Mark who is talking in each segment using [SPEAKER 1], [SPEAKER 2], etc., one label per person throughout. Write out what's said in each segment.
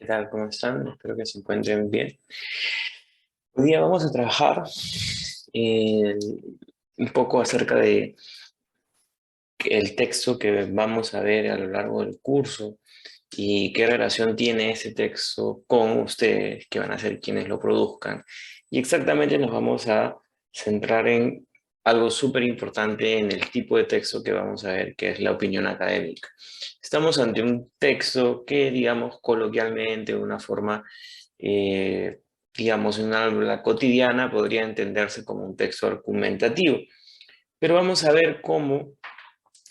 [SPEAKER 1] ¿Qué tal? ¿Cómo están? Espero que se encuentren bien. Hoy día vamos a trabajar eh, un poco acerca de el texto que vamos a ver a lo largo del curso y qué relación tiene ese texto con ustedes, que van a ser quienes lo produzcan. Y exactamente nos vamos a centrar en algo súper importante en el tipo de texto que vamos a ver, que es la opinión académica. Estamos ante un texto que, digamos, coloquialmente, de una forma digamos, en una habla cotidiana podría entenderse como un texto argumentativo. Pero vamos a ver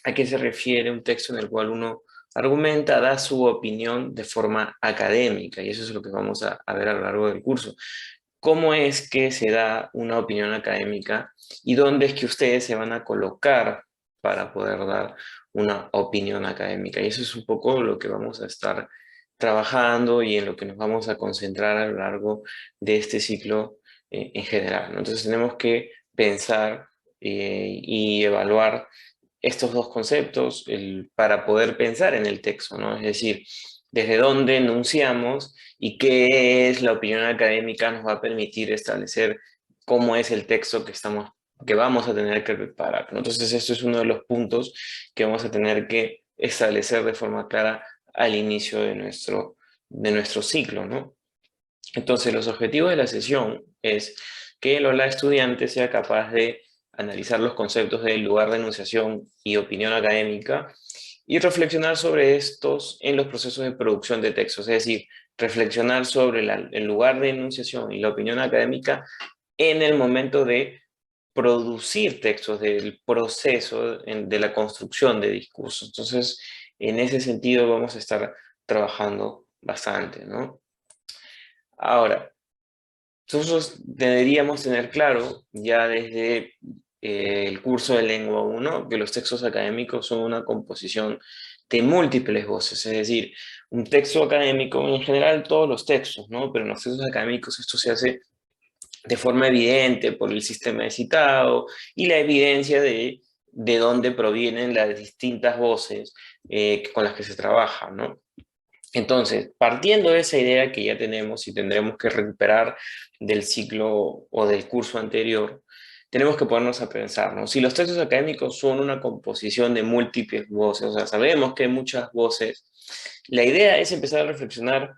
[SPEAKER 1] a qué se refiere un texto en el cual uno argumenta, da su opinión de forma académica, y eso es lo que vamos a ver a lo largo del curso. ¿Cómo es que se da una opinión académica y dónde es que ustedes se van a colocar para poder dar una opinión académica? Y eso es un poco lo que vamos a estar trabajando y en lo que nos vamos a concentrar a lo largo de este ciclo en general, ¿no? Entonces tenemos que pensar y evaluar estos dos conceptos para poder pensar en el texto, ¿no? Es decir, desde dónde enunciamos y qué es la opinión académica nos va a permitir establecer cómo es el texto que vamos a tener que preparar, ¿no? Entonces, esto es uno de los puntos que vamos a tener que establecer de forma clara al inicio de nuestro ciclo, ¿no? Entonces, los objetivos de la sesión es que la estudiante sea capaz de analizar los conceptos del lugar de enunciación y opinión académica y reflexionar sobre estos en los procesos de producción de textos, es decir, reflexionar sobre el lugar de enunciación y la opinión académica en el momento de producir textos, del proceso de la construcción de discursos. Entonces, en ese sentido vamos a estar trabajando bastante, ¿no? Ahora, nosotros deberíamos tener claro ya desde el curso de Lengua 1 que los textos académicos son una composición de múltiples voces, es decir, un texto académico, en general todos los textos, ¿no? Pero en los textos académicos esto se hace de forma evidente por el sistema de citado y la evidencia de dónde provienen las distintas voces con las que se trabaja, ¿no? Entonces, partiendo de esa idea que ya tenemos y tendremos que recuperar del ciclo o del curso anterior, tenemos que ponernos a pensar, ¿no? Si los textos académicos son una composición de múltiples voces, o sea, sabemos que hay muchas voces, la idea es empezar a reflexionar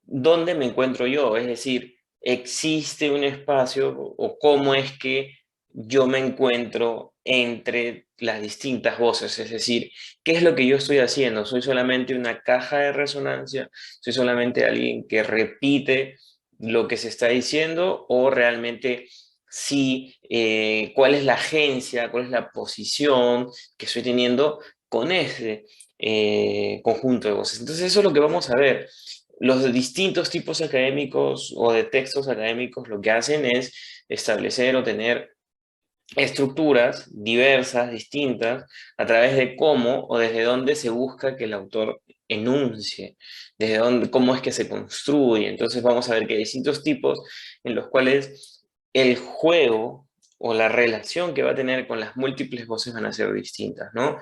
[SPEAKER 1] dónde me encuentro yo, es decir, existe un espacio o cómo es que yo me encuentro entre las distintas voces, es decir, ¿qué es lo que yo estoy haciendo? ¿Soy solamente una caja de resonancia? ¿Soy solamente alguien que repite lo que se está diciendo? ¿O realmente sí, cuál es la agencia, cuál es la posición que estoy teniendo con ese conjunto de voces? Entonces eso es lo que vamos a ver. Los distintos tipos académicos o de textos académicos lo que hacen es establecer o tener estructuras diversas, distintas, a través de cómo o desde dónde se busca que el autor enuncie, desde dónde, cómo es que se construye. Entonces vamos a ver que hay distintos tipos en los cuales el juego o la relación que va a tener con las múltiples voces van a ser distintas, ¿no?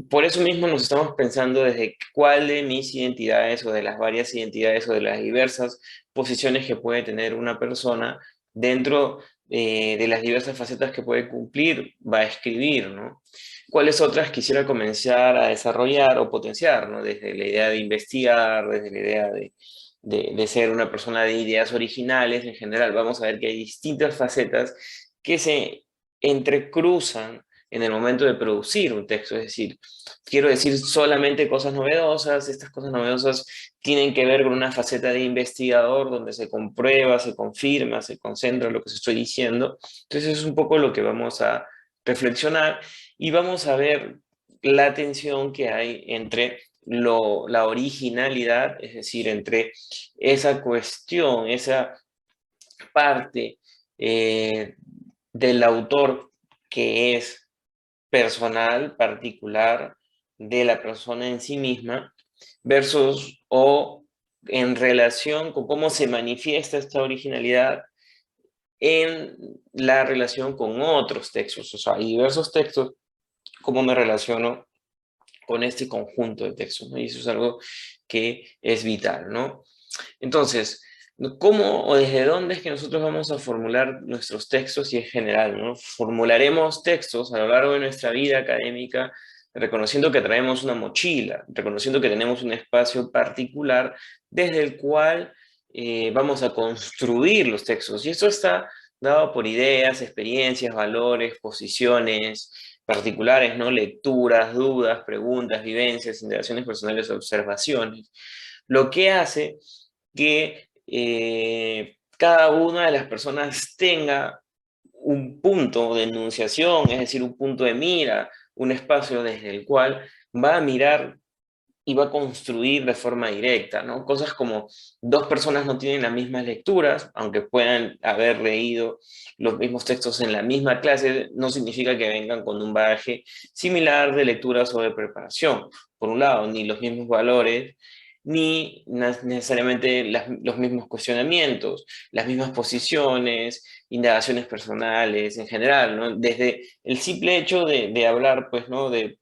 [SPEAKER 1] Por eso mismo nos estamos pensando desde cuál de mis identidades o de las varias identidades o de las diversas posiciones que puede tener una persona dentro de las diversas facetas que puede cumplir, va a escribir, ¿no? ¿Cuáles otras quisiera comenzar a desarrollar o potenciar, ¿no? Desde la idea de investigar, desde la idea de ser una persona de ideas originales en general. Vamos a ver que hay distintas facetas que se entrecruzan en el momento de producir un texto, es decir, quiero decir solamente cosas novedosas, estas cosas novedosas tienen que ver con una faceta de investigador donde se comprueba, se confirma, se concentra lo que se estoy diciendo. Entonces es un poco lo que vamos a reflexionar y vamos a ver la tensión que hay entre la originalidad, es decir, entre esa cuestión, esa parte eh, del autor que es personal, particular, de la persona en sí misma, versus o en relación con cómo se manifiesta esta originalidad en la relación con otros textos. O sea, hay diversos textos, cómo me relaciono con este conjunto de textos, ¿no? Y eso es algo que es vital, ¿no? Entonces, ¿cómo o desde dónde es que nosotros vamos a formular nuestros textos y en general, ¿no? Formularemos textos a lo largo de nuestra vida académica, reconociendo que traemos una mochila, reconociendo que tenemos un espacio particular desde el cual vamos a construir los textos. Y esto está dado por ideas, experiencias, valores, posiciones particulares, ¿no? Lecturas, dudas, preguntas, vivencias, indagaciones personales, observaciones. Lo que hace que cada una de las personas tenga un punto de enunciación, es decir, un punto de mira, un espacio desde el cual va a mirar y va a construir de forma directa, ¿no? Cosas como dos personas no tienen las mismas lecturas, aunque puedan haber leído los mismos textos en la misma clase, no significa que vengan con un bagaje similar de lecturas o de preparación. Por un lado, ni los mismos valores, ni necesariamente los mismos cuestionamientos, las mismas posiciones, indagaciones personales en general, ¿no? Desde el simple hecho de hablar, pues, ¿no? De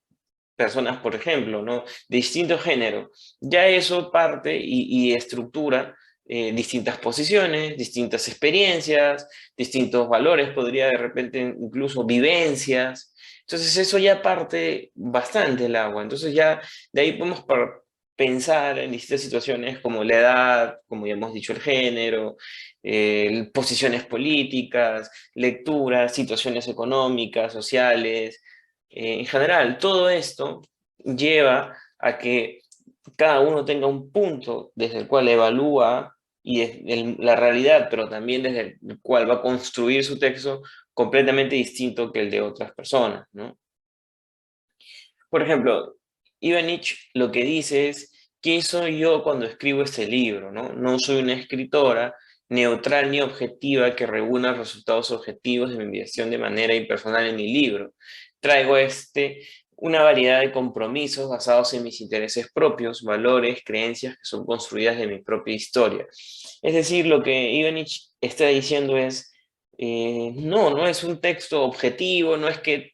[SPEAKER 1] personas, por ejemplo, ¿no? De distinto género, ya eso parte y estructura distintas posiciones, distintas experiencias, distintos valores, podría de repente incluso vivencias. Entonces eso ya parte bastante el agua. Entonces ya de ahí podemos pensar en distintas situaciones como la edad, como ya hemos dicho, el género, posiciones políticas, lecturas, situaciones económicas, sociales, en general, todo esto lleva a que cada uno tenga un punto desde el cual evalúa y la realidad, pero también desde el cual va a construir su texto completamente distinto que el de otras personas, ¿no? Por ejemplo, Ivanich lo que dice es, ¿qué soy yo cuando escribo este libro? ¿No? No soy una escritora neutral ni objetiva que reúna resultados objetivos de mi investigación de manera impersonal en mi libro. Traigo una variedad de compromisos basados en mis intereses propios, valores, creencias que son construidas de mi propia historia. Es decir, lo que Ivanich está diciendo es, no es un texto objetivo, no es que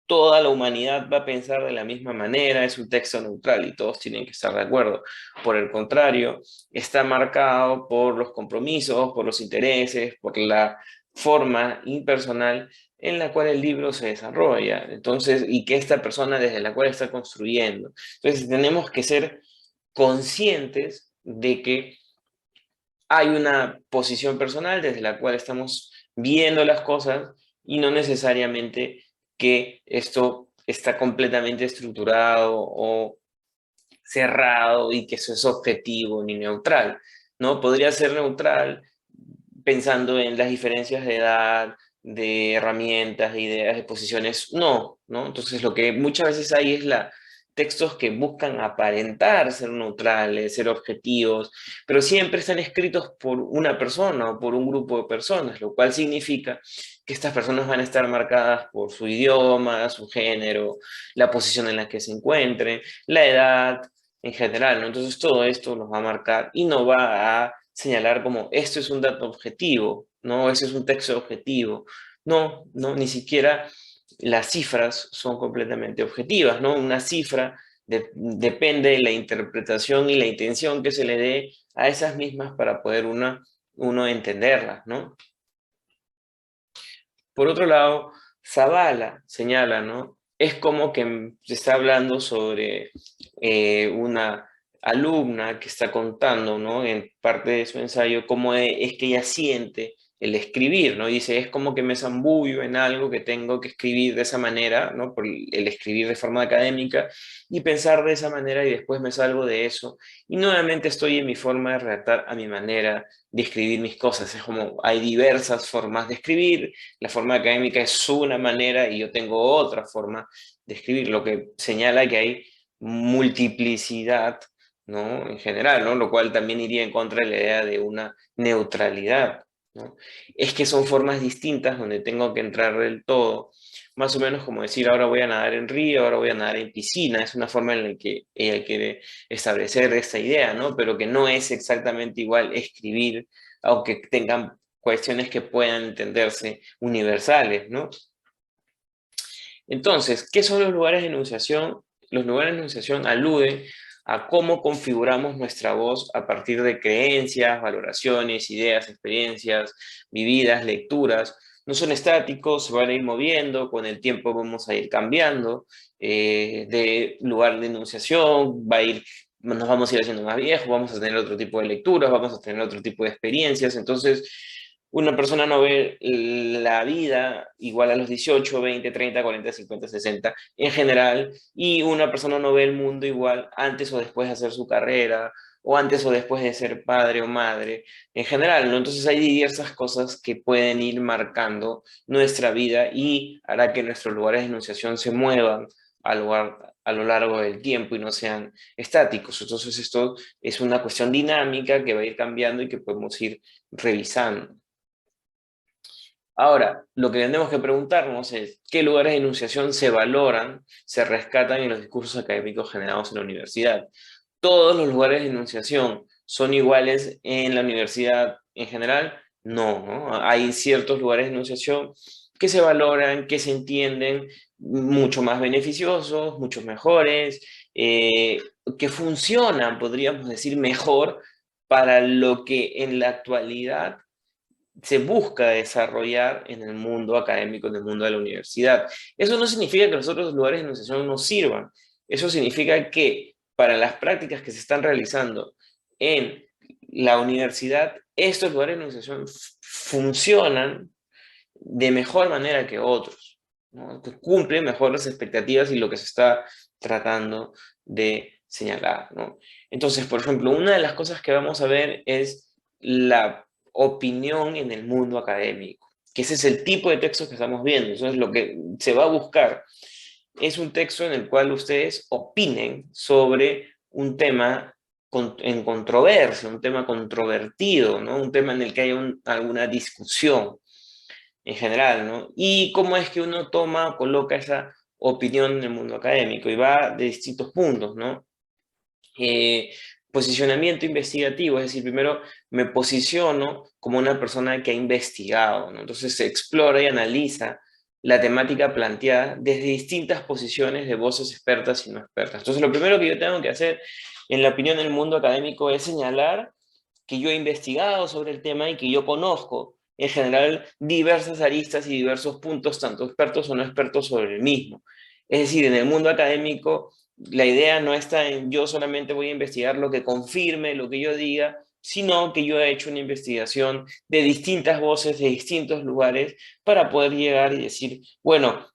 [SPEAKER 1] toda la humanidad va a pensar de la misma manera, es un texto neutral y todos tienen que estar de acuerdo. Por el contrario, está marcado por los compromisos, por los intereses, por la forma impersonal en la cual el libro se desarrolla, entonces, y que esta persona desde la cual está construyendo. Entonces, tenemos que ser conscientes de que hay una posición personal desde la cual estamos viendo las cosas y no necesariamente que esto está completamente estructurado o cerrado y que eso es objetivo ni neutral, ¿no? Podría ser neutral pensando en las diferencias de edad, de herramientas, de ideas, de posiciones, no. Entonces lo que muchas veces hay es textos que buscan aparentar ser neutrales, ser objetivos, pero siempre están escritos por una persona o por un grupo de personas, lo cual significa que estas personas van a estar marcadas por su idioma, su género, la posición en la que se encuentren, la edad en general, ¿no? Entonces todo esto los va a marcar y no va a señalar como esto es un dato objetivo, no, ese es un texto objetivo. No, ni siquiera las cifras son completamente objetivas, ¿no? Una cifra depende de la interpretación y la intención que se le dé a esas mismas para poder uno entenderlas, ¿no? Por otro lado, Zavala señala, ¿no? Es como que se está hablando sobre una alumna que está contando, ¿no? En parte de su ensayo, cómo es que ella siente el escribir, ¿no? Dice, es como que me zambullo en algo que tengo que escribir de esa manera, ¿no? Por el escribir de forma académica y pensar de esa manera y después me salgo de eso. Y nuevamente estoy en mi forma de redactar a mi manera de escribir mis cosas. Es como hay diversas formas de escribir, la forma académica es una manera y yo tengo otra forma de escribir, lo que señala que hay multiplicidad, ¿no? En general, ¿no? Lo cual también iría en contra de la idea de una neutralidad, ¿no? Es que son formas distintas donde tengo que entrar del todo, más o menos como decir, ahora voy a nadar en río, ahora voy a nadar en piscina, es una forma en la que ella quiere establecer esta idea, ¿no? Pero que no es exactamente igual escribir, aunque tengan cuestiones que puedan entenderse universales, ¿no? Entonces, ¿qué son los lugares de enunciación? los lugares de enunciación aluden a cómo configuramos nuestra voz a partir de creencias, valoraciones, ideas, experiencias, vividas, lecturas. No son estáticos, se van a ir moviendo, con el tiempo vamos a ir cambiando de lugar de enunciación, nos vamos a ir haciendo más viejos, vamos a tener otro tipo de lecturas, vamos a tener otro tipo de experiencias. Entonces, una persona no ve la vida igual a los 18, 20, 30, 40, 50, 60 en general, y una persona no ve el mundo igual antes o después de hacer su carrera, o antes o después de ser padre o madre, en general, ¿no? Entonces hay diversas cosas que pueden ir marcando nuestra vida y hará que nuestros lugares de enunciación se muevan a lo largo del tiempo y no sean estáticos. Entonces esto es una cuestión dinámica que va a ir cambiando y que podemos ir revisando. Ahora, lo que tenemos que preguntarnos es qué lugares de enunciación se valoran, se rescatan en los discursos académicos generados en la universidad. ¿Todos los lugares de enunciación son iguales en la universidad en general? No, ¿no? Hay ciertos lugares de enunciación que se valoran, que se entienden mucho más beneficiosos, mucho mejores, que funcionan, podríamos decir, mejor para lo que en la actualidad se busca desarrollar en el mundo académico, en el mundo de la universidad. Eso no significa que los otros lugares de enunciación no sirvan. Eso significa que para las prácticas que se están realizando en la universidad, estos lugares de enunciación funcionan de mejor manera que otros, ¿no? Que cumplen mejor las expectativas y lo que se está tratando de señalar, ¿no? Entonces, por ejemplo, una de las cosas que vamos a ver es la opinión en el mundo académico, que ese es el tipo de texto que estamos viendo. Entonces, lo que se va a buscar es un texto en el cual ustedes opinen sobre un tema en controversia, un tema controvertido, ¿no? Un tema en el que haya alguna discusión en general, ¿no? Y cómo es que uno coloca esa opinión en el mundo académico, y va de distintos puntos, ¿no? Posicionamiento investigativo, es decir, primero me posiciono como una persona que ha investigado, ¿no? Entonces se explora y analiza la temática planteada desde distintas posiciones de voces expertas y no expertas. Entonces lo primero que yo tengo que hacer en la opinión del mundo académico es señalar que yo he investigado sobre el tema y que yo conozco en general diversas aristas y diversos puntos, tanto expertos o no expertos sobre el mismo. Es decir, en el mundo académico, la idea no está en yo solamente voy a investigar lo que confirme lo que yo diga, sino que yo he hecho una investigación de distintas voces, de distintos lugares, para poder llegar y decir, bueno,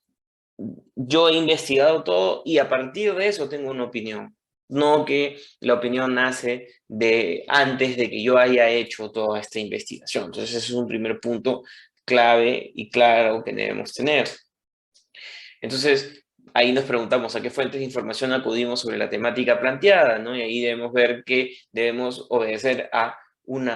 [SPEAKER 1] yo he investigado todo y a partir de eso tengo una opinión. No que la opinión nace de antes de que yo haya hecho toda esta investigación. Entonces, ese es un primer punto clave y claro que debemos tener. Entonces, ahí nos preguntamos a qué fuentes de información acudimos sobre la temática planteada, ¿no? Y ahí debemos ver que debemos obedecer a un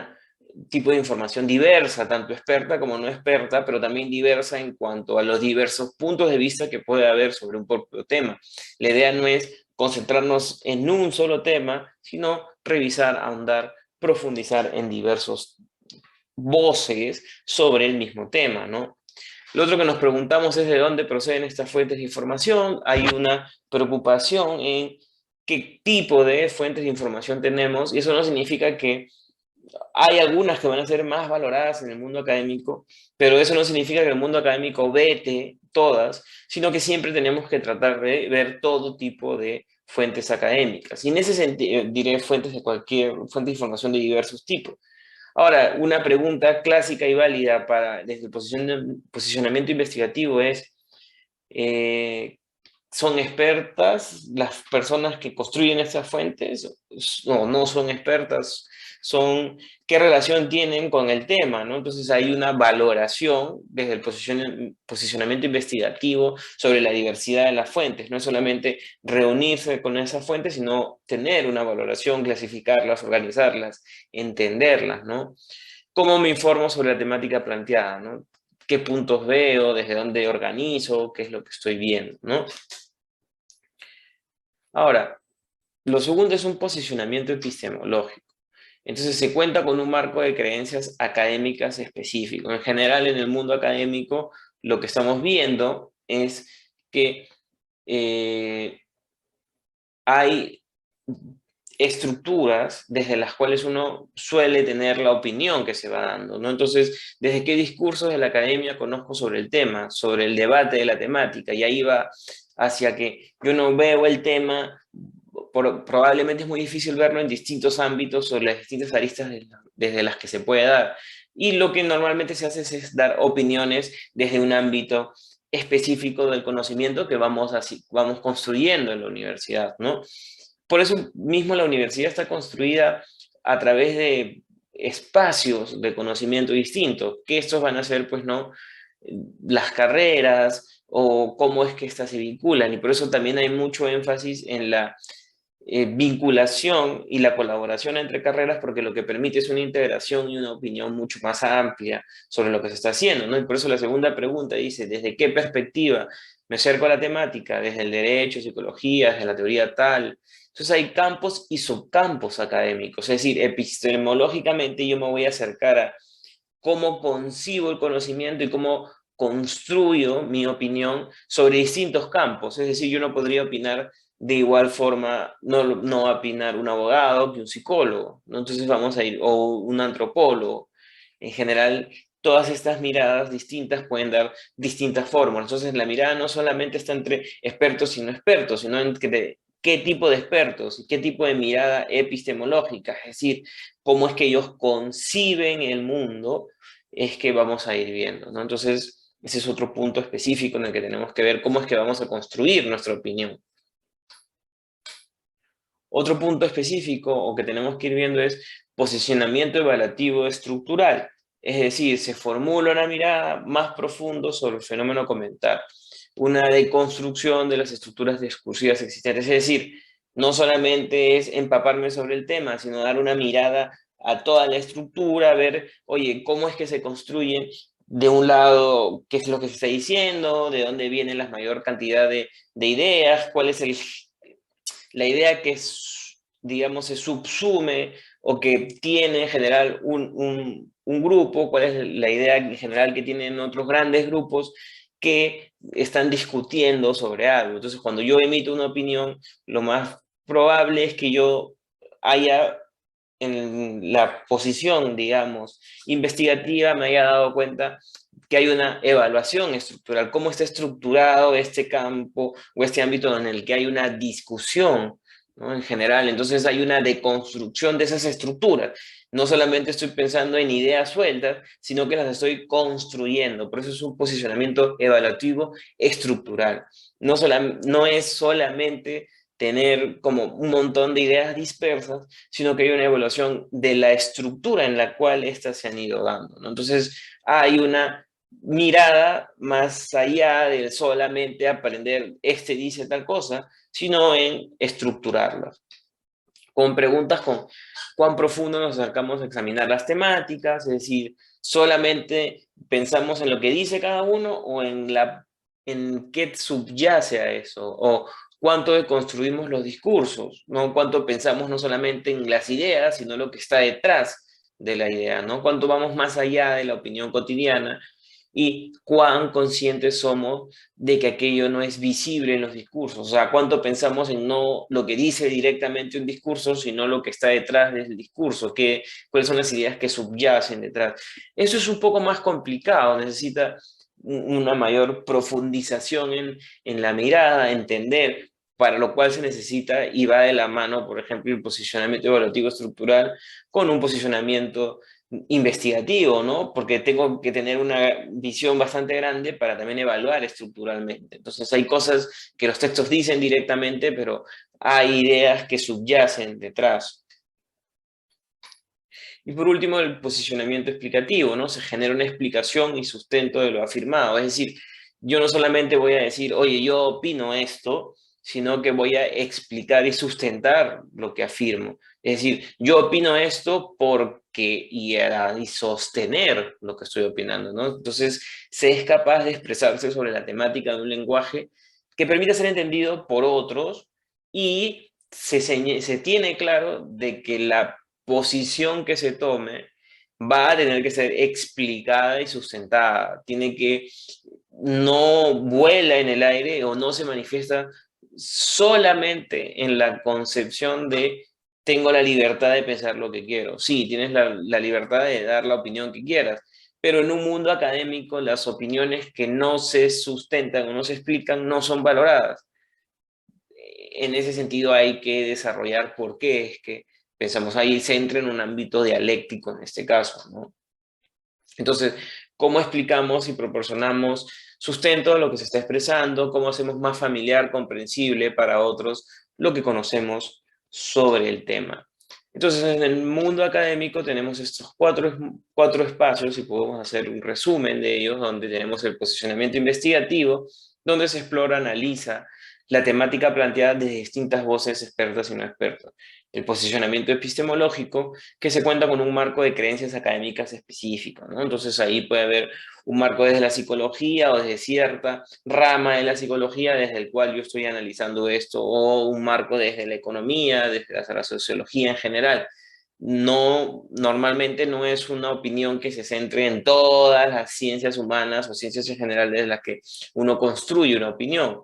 [SPEAKER 1] tipo de información diversa, tanto experta como no experta, pero también diversa en cuanto a los diversos puntos de vista que puede haber sobre un propio tema. La idea no es concentrarnos en un solo tema, sino revisar, ahondar, profundizar en diversos voces sobre el mismo tema, ¿no? Lo otro que nos preguntamos es de dónde proceden estas fuentes de información. Hay una preocupación en qué tipo de fuentes de información tenemos, y eso no significa que hay algunas que van a ser más valoradas en el mundo académico, pero eso no significa que el mundo académico vete todas, sino que siempre tenemos que tratar de ver todo tipo de fuentes académicas. Y en ese sentido, diré fuentes de cualquier fuente de información de diversos tipos. Ahora, una pregunta clásica y válida desde el posicionamiento investigativo es, eh, ¿son expertas las personas que construyen estas fuentes? No, no son expertas. ¿Qué relación tienen con el tema, ¿no? Entonces hay una valoración desde el posicionamiento investigativo sobre la diversidad de las fuentes. No es solamente reunirse con esas fuentes, sino tener una valoración, clasificarlas, organizarlas, entenderlas, ¿no? ¿Cómo me informo sobre la temática planteada, ¿no? ¿Qué puntos veo? ¿Desde dónde organizo? ¿Qué es lo que estoy viendo, ¿no? Ahora, lo segundo es un posicionamiento epistemológico. Entonces se cuenta con un marco de creencias académicas específico. En general, en el mundo académico, lo que estamos viendo es que hay estructuras desde las cuales uno suele tener la opinión que se va dando, ¿no? Entonces, ¿desde qué discursos de la academia conozco sobre el tema, sobre el debate de la temática? Y ahí va hacia que yo no veo el tema, probablemente es muy difícil verlo en distintos ámbitos sobre las distintas aristas desde las que se puede dar. Y lo que normalmente se hace es dar opiniones desde un ámbito específico del conocimiento que vamos construyendo en la universidad, ¿no? Por eso mismo la universidad está construida a través de espacios de conocimiento distintos, que estos van a ser, pues, ¿no?, las carreras o cómo es que éstas se vinculan. Y por eso también hay mucho énfasis en la vinculación y la colaboración entre carreras, porque lo que permite es una integración y una opinión mucho más amplia sobre lo que se está haciendo, ¿no? Y por eso la segunda pregunta dice, ¿desde qué perspectiva me acerco a la temática? Desde el derecho, psicología, desde la teoría tal. Entonces hay campos y subcampos académicos, es decir, epistemológicamente yo me voy a acercar a cómo concibo el conocimiento y cómo construyo mi opinión sobre distintos campos. Es decir, yo no podría opinar de igual forma, no va a opinar un abogado que un psicólogo, ¿no? Entonces vamos a ir, o un antropólogo. En general, todas estas miradas distintas pueden dar distintas formas. Entonces la mirada no solamente está entre expertos y no expertos, sino entre qué tipo de expertos y qué tipo de mirada epistemológica, es decir, cómo es que ellos conciben el mundo, es que vamos a ir viendo, ¿no? Entonces, ese es otro punto específico en el que tenemos que ver cómo es que vamos a construir nuestra opinión. Otro punto específico o que tenemos que ir viendo es posicionamiento evaluativo estructural. Es decir, se formula una mirada más profunda sobre el fenómeno comentar, una deconstrucción de las estructuras discursivas existentes. Es decir, no solamente es empaparme sobre el tema, sino dar una mirada a toda la estructura, ver, oye, cómo es que se construye de un lado, qué es lo que se está diciendo, de dónde viene la mayor cantidad de ideas, cuál es la idea que, digamos, se subsume o que tiene en general un grupo, cuál es la idea en general que tienen otros grandes grupos que están discutiendo sobre algo. Entonces, cuando yo emito una opinión, lo más probable es que yo haya en la posición, digamos, investigativa, me haya dado cuenta que hay una evaluación estructural, cómo está estructurado este campo o este ámbito en el que hay una discusión, ¿no?, en general. Entonces hay una deconstrucción de esas estructuras. No solamente estoy pensando en ideas sueltas, sino que las estoy construyendo. Por eso es un posicionamiento evaluativo estructural. No es solamente tener como un montón de ideas dispersas, sino que hay una evaluación de la estructura en la cual éstas se han ido dando, ¿no? Entonces, hay una mirada más allá de solamente aprender este dice tal cosa, sino en estructurarlas. Con preguntas con cuán profundo nos acercamos a examinar las temáticas, es decir, solamente pensamos en lo que dice cada uno o en qué subyace a eso, o cuánto deconstruimos los discursos, ¿no? Cuánto pensamos no solamente en las ideas, sino lo que está detrás de la idea, ¿no? Cuánto vamos más allá de la opinión cotidiana y cuán conscientes somos de que aquello no es visible en los discursos. O sea, cuánto pensamos en no lo que dice directamente un discurso, sino lo que está detrás del discurso, cuáles son las ideas que subyacen detrás. Eso es un poco más complicado, necesita una mayor profundización en la mirada, entender, para lo cual se necesita y va de la mano, por ejemplo, el posicionamiento evaluativo estructural con un posicionamiento investigativo, ¿no? Porque tengo que tener una visión bastante grande para también evaluar estructuralmente. Entonces hay cosas que los textos dicen directamente, pero hay ideas que subyacen detrás. Y por último, el posicionamiento explicativo, ¿no? Se genera una explicación y sustento de lo afirmado. Es decir, yo no solamente voy a decir, oye, yo opino esto, sino que voy a explicar y sustentar lo que afirmo. Es decir, yo opino esto porque y sostener lo que estoy opinando, ¿no? Entonces, se es capaz de expresarse sobre la temática de un lenguaje que permita ser entendido por otros y se tiene claro de que la posición que se tome va a tener que ser explicada y sustentada. No vuela en el aire o no se manifiesta solamente en la concepción de tengo la libertad de pensar lo que quiero. Sí, tienes la libertad de dar la opinión que quieras, pero en un mundo académico las opiniones que no se sustentan o no se explican no son valoradas. En ese sentido hay que desarrollar por qué es que pensamos ahí se entra en un ámbito dialéctico en este caso, ¿no? Entonces, ¿cómo explicamos y proporcionamos sustento a lo que se está expresando? ¿Cómo hacemos más familiar, comprensible para otros lo que conocemos sobre el tema? Entonces, en el mundo académico tenemos estos cuatro espacios y podemos hacer un resumen de ellos, donde tenemos el posicionamiento investigativo, donde se explora, analiza la temática planteada desde distintas voces expertas y no expertas. El posicionamiento epistemológico, que se cuenta con un marco de creencias académicas específicas, ¿no? Entonces ahí puede haber un marco desde la psicología o desde cierta rama de la psicología desde el cual yo estoy analizando esto, o un marco desde la economía, desde la sociología en general. No, normalmente no es una opinión que se centre en todas las ciencias humanas o ciencias en general desde las que uno construye una opinión.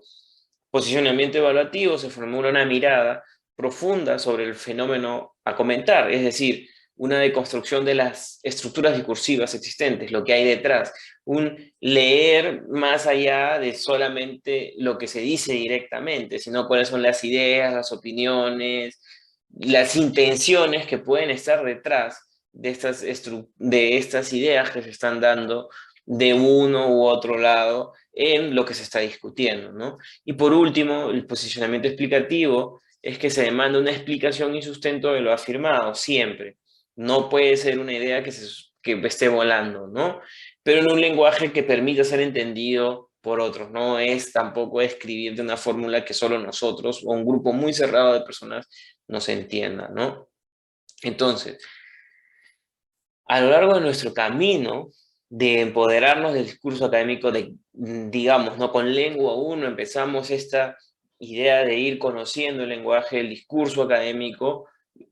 [SPEAKER 1] Posicionamiento evaluativo se formula una mirada profunda sobre el fenómeno a comentar, es decir, una deconstrucción de las estructuras discursivas existentes, lo que hay detrás, un leer más allá de solamente lo que se dice directamente, sino cuáles son las ideas, las opiniones, las intenciones que pueden estar detrás de estas ideas que se están dando de uno u otro lado en lo que se está discutiendo, ¿no? Y por último, el posicionamiento explicativo es que se demanda una explicación y sustento de lo afirmado, siempre. No puede ser una idea que esté volando, ¿no? Pero en un lenguaje que permita ser entendido por otros. No es tampoco escribir de una fórmula que solo nosotros o un grupo muy cerrado de personas nos entienda, ¿no? Entonces, a lo largo de nuestro camino de empoderarnos del discurso académico, digamos, ¿no? Con lengua uno empezamos esta idea de ir conociendo el lenguaje, el discurso académico,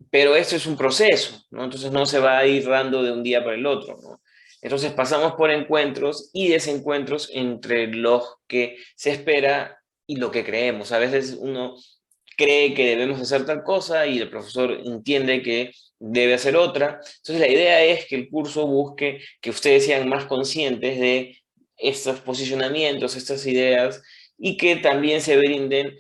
[SPEAKER 1] pero esto es un proceso, ¿no? Entonces no se va a ir dando de un día para el otro, ¿no? Entonces pasamos por encuentros y desencuentros entre lo que se espera y lo que creemos. A veces uno cree que debemos hacer tal cosa y el profesor entiende que debe hacer otra. Entonces la idea es que el curso busque que ustedes sean más conscientes de estos posicionamientos, estas ideas, y que también se brinden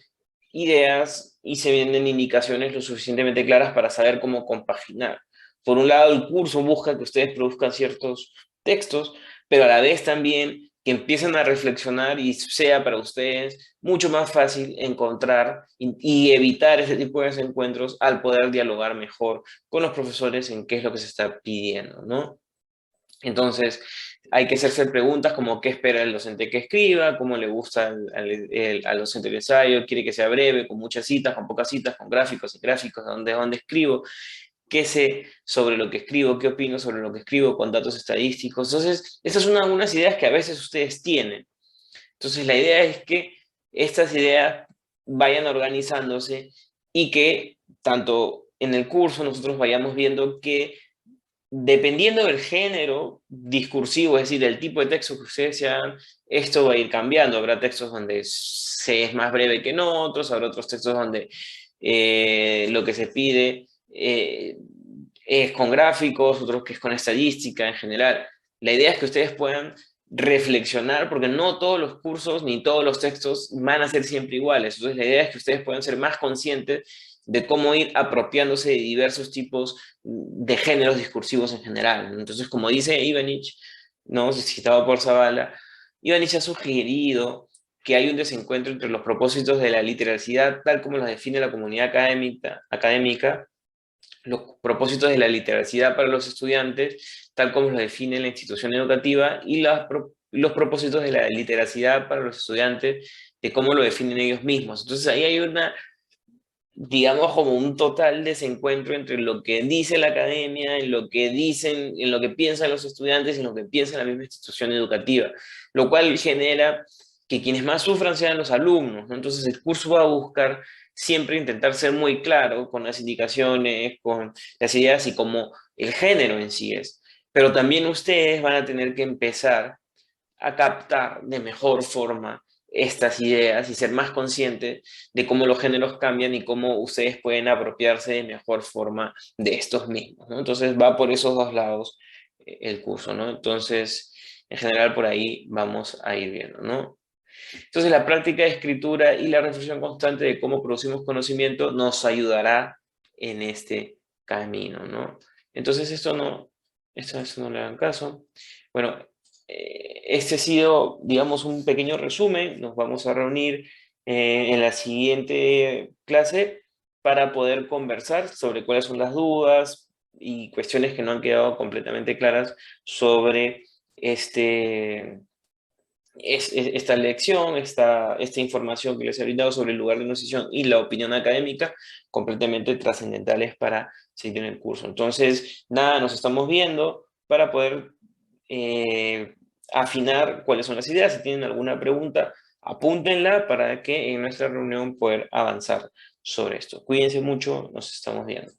[SPEAKER 1] ideas y se brinden indicaciones lo suficientemente claras para saber cómo compaginar. Por un lado, el curso busca que ustedes produzcan ciertos textos, pero a la vez también que empiecen a reflexionar y sea para ustedes mucho más fácil encontrar y evitar ese tipo de desencuentros al poder dialogar mejor con los profesores en qué es lo que se está pidiendo, ¿no? Entonces, hay que hacerse preguntas como qué espera el docente que escriba, cómo le gusta al docente el ensayo, quiere que sea breve, con muchas citas, con pocas citas, con gráficos, sin gráficos, dónde escribo, qué sé sobre lo que escribo, qué opino sobre lo que escribo con datos estadísticos. Entonces, esas son algunas ideas que a veces ustedes tienen. Entonces, la idea es que estas ideas vayan organizándose y que tanto en el curso nosotros vayamos viendo que dependiendo del género discursivo, es decir, del tipo de texto que ustedes se hagan, esto va a ir cambiando. Habrá textos donde se es más breve que en otros, habrá otros textos donde lo que se pide es con gráficos, otros que es con estadística en general. La idea es que ustedes puedan reflexionar, porque no todos los cursos ni todos los textos van a ser siempre iguales. Entonces, la idea es que ustedes puedan ser más conscientes de cómo ir apropiándose de diversos tipos de géneros discursivos en general. Entonces, como dice Ivanich, ¿no? Citado por Zavala, Ivanich ha sugerido que hay un desencuentro entre los propósitos de la literacidad, tal como los define la comunidad académica, los propósitos de la literacidad para los estudiantes, tal como los define la institución educativa, y los propósitos de la literacidad para los estudiantes, de cómo lo definen ellos mismos. Entonces ahí hay una, digamos, como un total desencuentro entre lo que dice la academia, en lo que dicen, en lo que piensan los estudiantes y en lo que piensa la misma institución educativa, lo cual genera que quienes más sufran sean los alumnos, ¿no? Entonces el curso va a buscar siempre intentar ser muy claro con las indicaciones, con las ideas y como el género en sí es. Pero también ustedes van a tener que empezar a captar de mejor forma estas ideas y ser más consciente de cómo los géneros cambian y cómo ustedes pueden apropiarse de mejor forma de estos mismos, ¿no? Entonces va por esos dos lados el curso, ¿no? Entonces, en general por ahí vamos a ir viendo, ¿no? Entonces, la práctica de escritura y la reflexión constante de cómo producimos conocimiento nos ayudará en este camino, ¿no? Entonces, esto no le hagan caso. Bueno, este ha sido, digamos, un pequeño resumen. Nos vamos a reunir en la siguiente clase para poder conversar sobre cuáles son las dudas y cuestiones que no han quedado completamente claras sobre esta lección, esta información que les he brindado sobre el lugar de negociación y la opinión académica, completamente trascendentales para seguir en el curso. Entonces, nada, nos estamos viendo para poder afinar cuáles son las ideas. Si tienen alguna pregunta, apúntenla para que en nuestra reunión poder avanzar sobre esto. Cuídense mucho, nos estamos viendo.